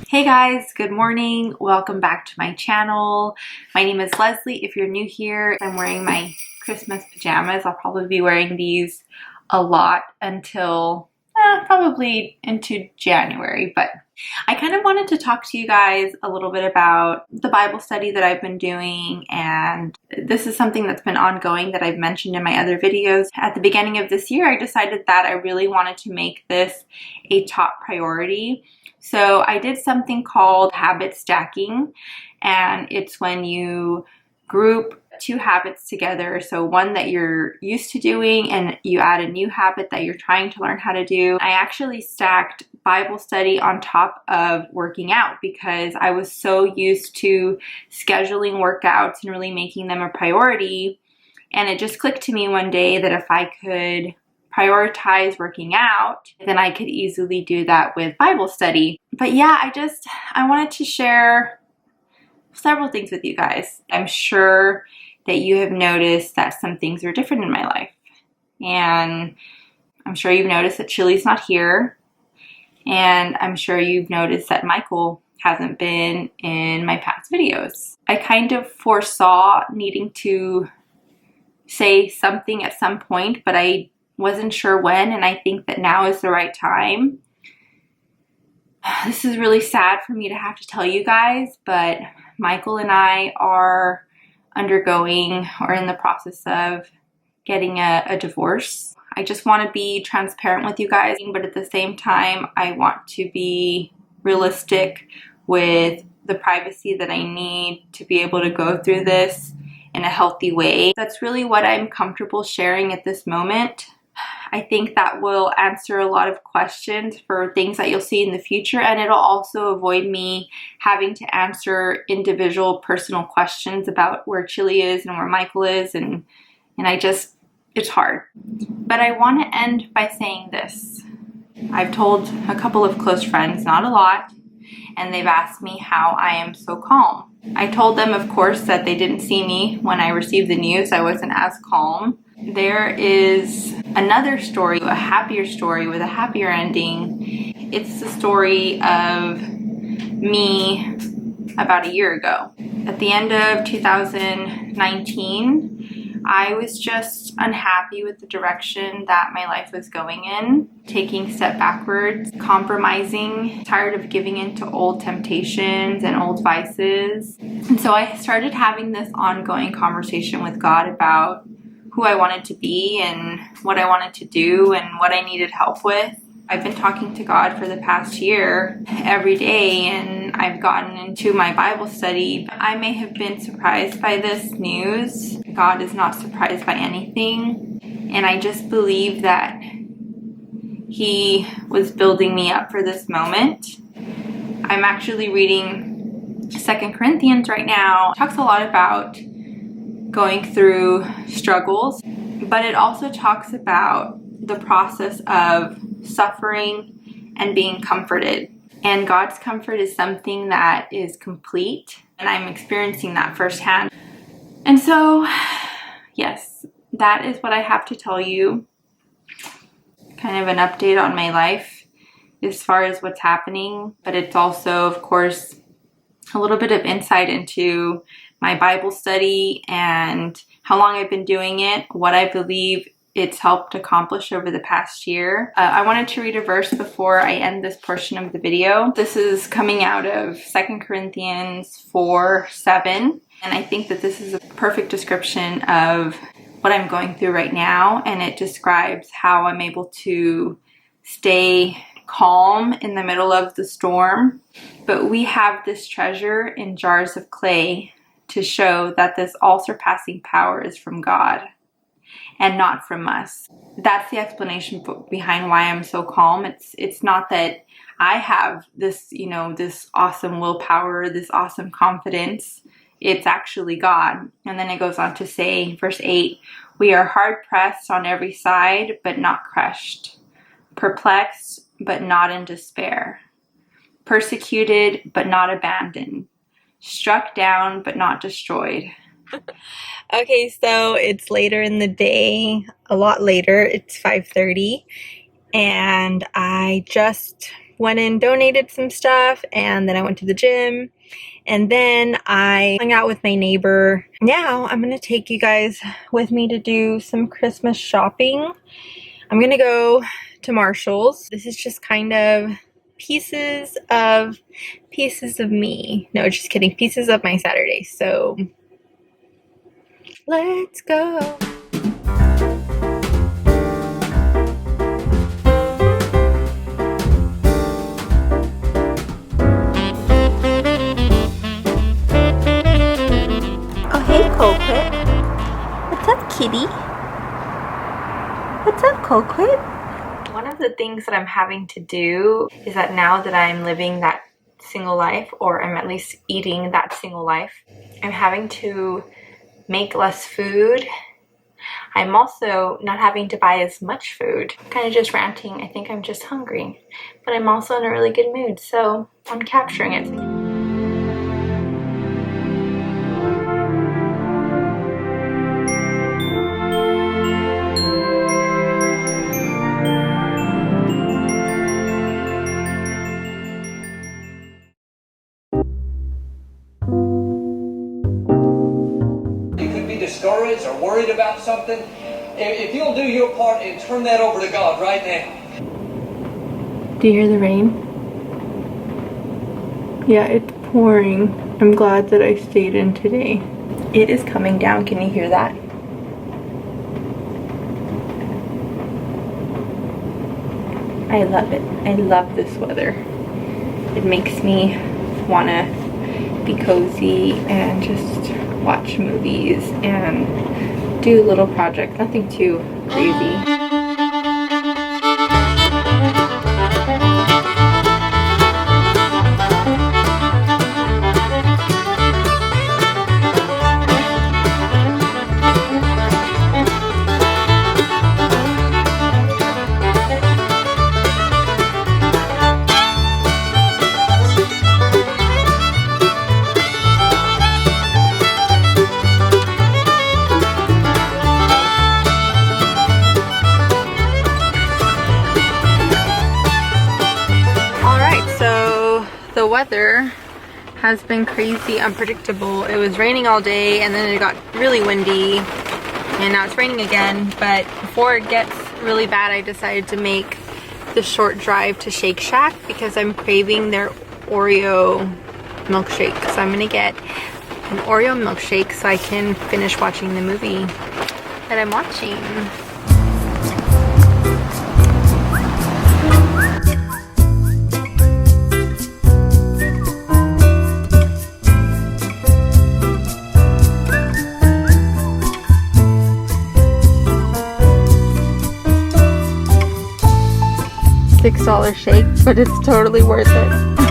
Hey guys, good morning. Welcome back to my channel. My name is Leslie. If you're new here, I'm wearing my Christmas pajamas. I'll probably be wearing these a lot until probably into January, but I kind of wanted to talk to you guys a little bit about the Bible study that I've been doing, and this is something that's been ongoing that I've mentioned in my other videos. At the beginning of this year, I decided that I really wanted to make this a top priority. So I did something called habit stacking, and it's when you group two habits together. So one that you're used to doing and you add a new habit that you're trying to learn how to do. I actually stacked Bible study on top of working out because I was so used to scheduling workouts and really making them a priority. And it just clicked to me one day that if I could prioritize working out, then I could easily do that with Bible study. But yeah, I wanted to share several things with you guys. I'm sure that you have noticed that some things are different in my life. And I'm sure you've noticed that Chili's not here. And I'm sure you've noticed that Michael hasn't been in my past videos. I kind of foresaw needing to say something at some point, but I wasn't sure when, and I think that now is the right time. This is really sad for me to have to tell you guys, but Michael and I are undergoing or in the process of getting a divorce. I just want to be transparent with you guys, but at the same time, I want to be realistic with the privacy that I need to be able to go through this in a healthy way. That's really what I'm comfortable sharing at this moment. I think that will answer a lot of questions for things that you'll see in the future, and it'll also avoid me having to answer individual personal questions about where Chili is and where Michael is, and it's hard. But I want to end by saying this. I've told a couple of close friends, not a lot, and they've asked me how I am so calm. I told them, of course, that they didn't see me when I received the news. I wasn't as calm. There is another story, a happier story with a happier ending. It's the story of me about a year ago. At the end of 2019, I was just unhappy with the direction that my life was going in, taking a step backwards, compromising, tired of giving in to old temptations and old vices. And so I started having this ongoing conversation with God about who I wanted to be and what I wanted to do and what I needed help with. I've been talking to God for the past year every day, and I've gotten into my Bible study. I may have been surprised by this news. God is not surprised by anything. And I just believe that He was building me up for this moment. I'm actually reading 2 Corinthians right now. It talks a lot about going through struggles, but it also talks about the process of suffering and being comforted. And God's comfort is something that is complete, and I'm experiencing that firsthand. And so, yes, that is what I have to tell you. Kind of an update on my life as far as what's happening, but it's also, of course, a little bit of insight into my Bible study and how long I've been doing it, what I believe it's helped accomplish over the past year. I wanted to read a verse before I end this portion of the video. This is coming out of 2 Corinthians 4:7, and I think that this is a perfect description of what I'm going through right now, and it describes how I'm able to stay calm in the middle of the storm. But we have this treasure in jars of clay to show that this all-surpassing power is from God and not from us. That's the explanation behind why I'm so calm. It's not that I have this, you know, this awesome willpower, this awesome confidence. It's actually God. And then it goes on to say, verse 8, we are hard pressed on every side, but not crushed, perplexed, but not in despair, persecuted, but not abandoned, struck down, but not destroyed. Okay, so it's later in the day, a lot later. It's 5:30, and I just went and donated some stuff, and then I went to the gym, and then I hung out with my neighbor. Now I'm gonna take you guys with me to do some Christmas shopping. I'm gonna go to Marshall's. This is just kind of pieces of me. No, just kidding. Pieces of my Saturday. So let's go. Oh, hey, Colquitt. What's up, kitty? What's up, Colquitt? One of the things that I'm having to do is that now that I'm living that single life, or I'm at least eating that single life, I'm having to make less food. I'm also not having to buy as much food. I'm kind of just ranting. I think I'm just hungry, but I'm also in a really good mood, so I'm capturing it. Discouraged or worried about something, if you'll do your part and turn that over to God right now. Do you hear the rain? Yeah, it's pouring. I'm glad that I stayed in today. It is coming down. Can you hear that? I love it. I love this weather. It makes me want to be cozy and just watch movies and do little projects, nothing too crazy. The weather has been crazy unpredictable. It was raining all day and then it got really windy and now it's raining again, but before it gets really bad I decided to make the short drive to Shake Shack because I'm craving their Oreo milkshake. So I'm gonna get an Oreo milkshake so I can finish watching the movie that I'm watching. $6 shake, but it's totally worth it.